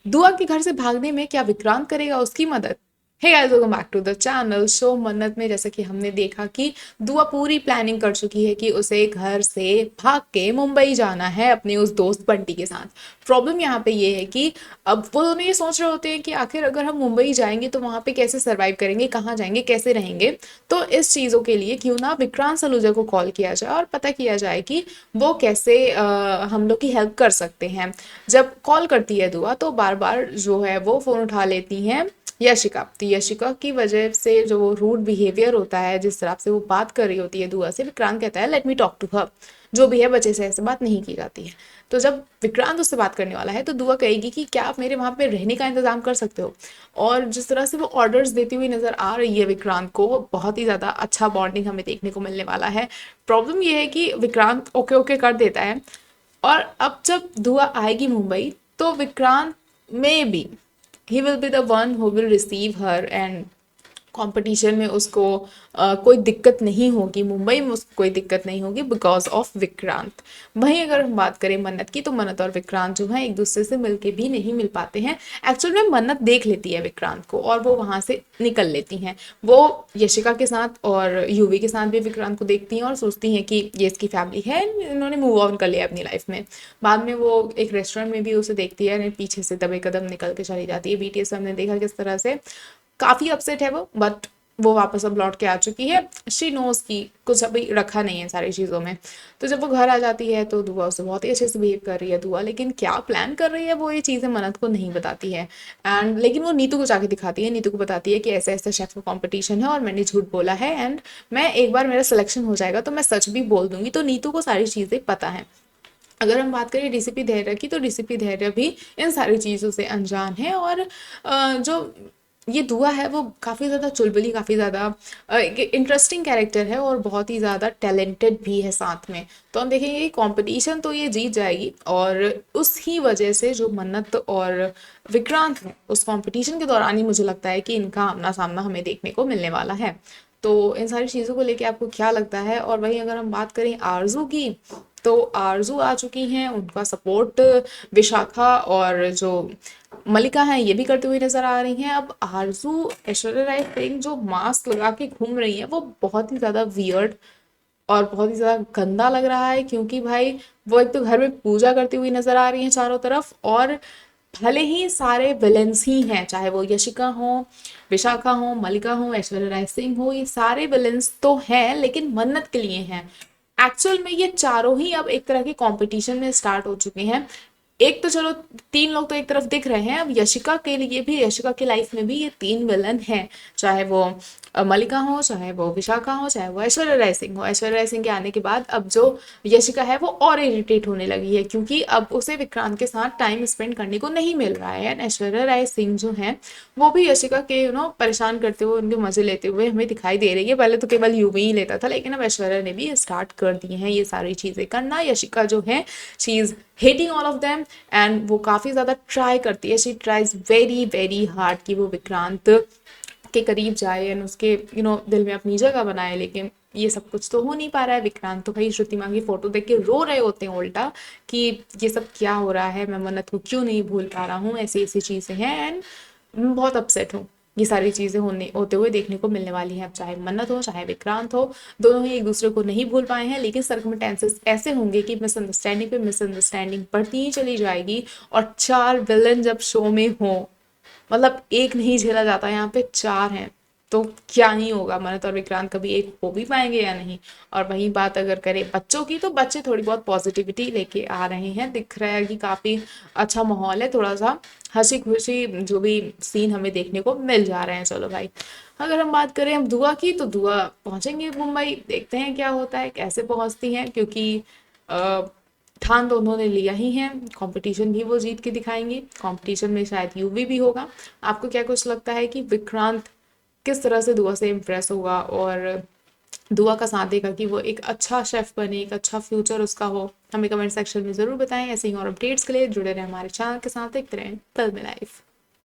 दुआ के घर से भागने में क्या विक्रांत करेगा उसकी मदद? Hey guys, welcome back to the channel. So Mannat में जैसा कि हमने देखा कि दुआ पूरी प्लानिंग कर चुकी है कि उसे घर से भाग के मुंबई जाना है अपने उस दोस्त बंटी के साथ। प्रॉब्लम यहाँ पे ये है कि अब वो दोनों ये सोच रहे होते हैं कि आखिर अगर हम मुंबई जाएंगे तो वहां पे कैसे सरवाइव करेंगे, कहाँ जाएंगे, कैसे रहेंगे। तो इस चीज़ों के लिए क्यों ना विक्रांत सलूजा को कॉल किया जाए और पता किया जाए कि वो कैसे हम लोग की हेल्प कर सकते हैं। जब कॉल करती है दुआ तो बार बार जो है वो फ़ोन उठा लेती हैं यशिका। तो यशिका की वजह से जो वो रूड बिहेवियर होता है, जिस तरह से वो बात कर रही होती है दुआ से, विक्रांत कहता है let me talk to her. जो भी है, बच्चे से ऐसे बात नहीं की जाती है। तो जब विक्रांत उससे बात करने वाला है तो दुआ कहेगी कि क्या आप मेरे वहां पे रहने का इंतजाम कर सकते हो। और जिस तरह से वो ऑर्डर्स देती हुई नजर आ रही है विक्रांत को, वो बहुत ही ज्यादा अच्छा बॉन्डिंग हमें देखने को मिलने वाला है। प्रॉब्लम ये है कि विक्रांत ओके ओके कर देता है। और अब जब दुआ आएगी मुंबई तो विक्रांत में बी he will be the one who will receive her, and competition में उसको कोई दिक्कत नहीं होगी, मुंबई में उसको कोई दिक्कत नहीं होगी बिकॉज ऑफ विक्रांत। वहीं अगर हम बात करें मन्नत की, तो मन्नत और विक्रांत जो है एक दूसरे से मिलके भी नहीं मिल पाते हैं। एक्चुअल में मन्नत देख लेती है विक्रांत को और वो वहां से निकल लेती हैं। वो यशिका के साथ और यूवी के साथ भी विक्रांत को देखती हैं और सोचती हैं कि ये इसकी फैमिली है, इन्होंने मूव ऑन कर लिया अपनी लाइफ में। बाद में वो एक रेस्टोरेंट में भी उसे देखती है, पीछे से दबे कदम निकल के चली जाती है। बीटीएस हमने देखा किस तरह से काफी अपसेट है वो, बट वो वापस अब लौट के आ चुकी है। शी नोज की कुछ अभी रखा नहीं है सारी चीज़ों में। तो जब वो घर आ जाती है तो दुआ उसे बहुत ही अच्छे से बिहेव कर रही है दुआ, लेकिन क्या प्लान कर रही है वो ये चीज़ें मन्नत को नहीं बताती है। एंड लेकिन वो नीतू को जाके दिखाती है, नीतू को बताती है कि ऐसा ऐसा शेफ का कंपटीशन है और मैंने झूठ बोला है, एंड मैं एक बार मेरा सिलेक्शन हो जाएगा तो मैं सच भी बोल दूंगी। तो नीतू को सारी चीज़ें पता है। अगर हम बात करें डीसीपी धैर्य की, तो डीसीपी धैर्य भी इन सारी चीज़ों से अनजान है। और जो ये दुआ है वो काफ़ी ज़्यादा चुलबुली, काफ़ी ज़्यादा इंटरेस्टिंग कैरेक्टर है और बहुत ही ज़्यादा टैलेंटेड भी है साथ में। तो हम देखेंगे कि कंपटीशन तो ये जीत जाएगी, और उसी वजह से जो मन्नत और विक्रांत है उस कंपटीशन के दौरान ही मुझे लगता है कि इनका आमना सामना हमें देखने को मिलने वाला है। तो इन सारी चीज़ों को लेके आपको क्या लगता है? और वहीं अगर हम बात करें आरजू की, तो आरजू आ चुकी हैं, उनका सपोर्ट विशाखा और जो मलिका हैं ये भी करती हुई नजर आ रही हैं। अब आरजू ऐश्वर्या राय सिंह जो मास्क लगा के घूम रही है वो बहुत ही ज्यादा वियर्ड और बहुत ही ज्यादा गंदा लग रहा है, क्योंकि भाई वो एक तो घर में पूजा करती हुई नजर आ रही है चारों तरफ, और भले ही सारे विलेंस ही हैं, चाहे वो यशिका हो, विशाखा हो, मलिका हो, ऐश्वर्या राय सिंह हो, ये सारे विलेंस तो हैं लेकिन मन्नत के लिए हैं। एक्चुअल में ये चारों ही अब एक तरह के कंपटीशन में स्टार्ट हो चुके हैं। एक तो चलो तीन लोग तो एक तरफ दिख रहे हैं, अब यशिका के लिए भी, यशिका की लाइफ में भी ये तीन विलन हैं। चाहे वो मलिका हो, चाहे वो विशाखा हो, चाहे वो ऐश्वर्या राय सिंह हो। ऐश्वर्या राय सिंह के आने के बाद अब जो यशिका है वो और इरिटेट होने लगी है, क्योंकि अब उसे विक्रांत के साथ टाइम स्पेंड करने को नहीं मिल रहा है। एंड ऐश्वर्या राय सिंह जो है वो भी यशिका के परेशान करते हुए, उनके मजे लेते हुए हमें दिखाई दे रही है। पहले तो केवल यूं ही लेता था, लेकिन अब ऐश्वर्या ने भी स्टार्ट कर दी है ये सारी चीजें करना। यशिका जो है she is hating all of them, and वो काफी ज्यादा ट्राई करती है, she tries very very hard कि वो विक्रांत के करीब जाए एंड उसके दिल में अपनी जगह बनाए। लेकिन ये सब कुछ तो हो नहीं पा रहा है। विक्रांत तो भाई श्रुति माँ की फोटो देख के रो रहे होते हैं उल्टा, कि ये सब क्या हो रहा है, मैं मन्नत को क्यों नहीं भूल पा रहा हूँ, ऐसी ऐसी चीजें हैं। एंड मैं बहुत अपसेट हूँ। ये सारी चीजें होते हुए देखने को मिलने वाली हैं। अब चाहे मन्नत हो चाहे विक्रांत हो, दोनों ही एक दूसरे को नहीं भूल पाए हैं, लेकिन सर्कमस्टेंसेस ऐसे होंगे कि मिसअंडरस्टैंडिंग पे मिसअंडरस्टैंडिंग बढ़ती ही चली जाएगी। और चार विलन जब शो में हो, मतलब एक नहीं झेला जाता, यहाँ पे चार हैं, तो क्या ही होगा, मन्नत और विक्रांत कभी एक हो भी पाएंगे या नहीं। और वही बात अगर करें बच्चों की, तो बच्चे थोड़ी बहुत पॉजिटिविटी लेके आ रहे हैं, दिख रहा है कि काफी अच्छा माहौल है, थोड़ा सा हंसी खुशी जो भी सीन हमें देखने को मिल जा रहे हैं। चलो भाई, अगर हम बात करें अब दुआ की, तो दुआ पहुंचेंगे मुंबई, देखते हैं क्या होता है, कैसे पहुंचती हैं, क्योंकि ठान तो उन्होंने लिया ही है, कंपटीशन भी वो जीत के दिखाएंगी। कंपटीशन में शायद यूवी भी होगा। आपको क्या कुछ लगता है कि विक्रांत किस तरह से दुआ से इम्प्रेस होगा और दुआ का साथ देगा कि वो एक अच्छा शेफ बने, एक अच्छा फ्यूचर उसका हो? हमें कमेंट सेक्शन में ज़रूर बताएं। ऐसे ही और अपडेट्स के लिए जुड़े रहें हमारे चैनल के साथ, देखते रहें पल में लाइफ।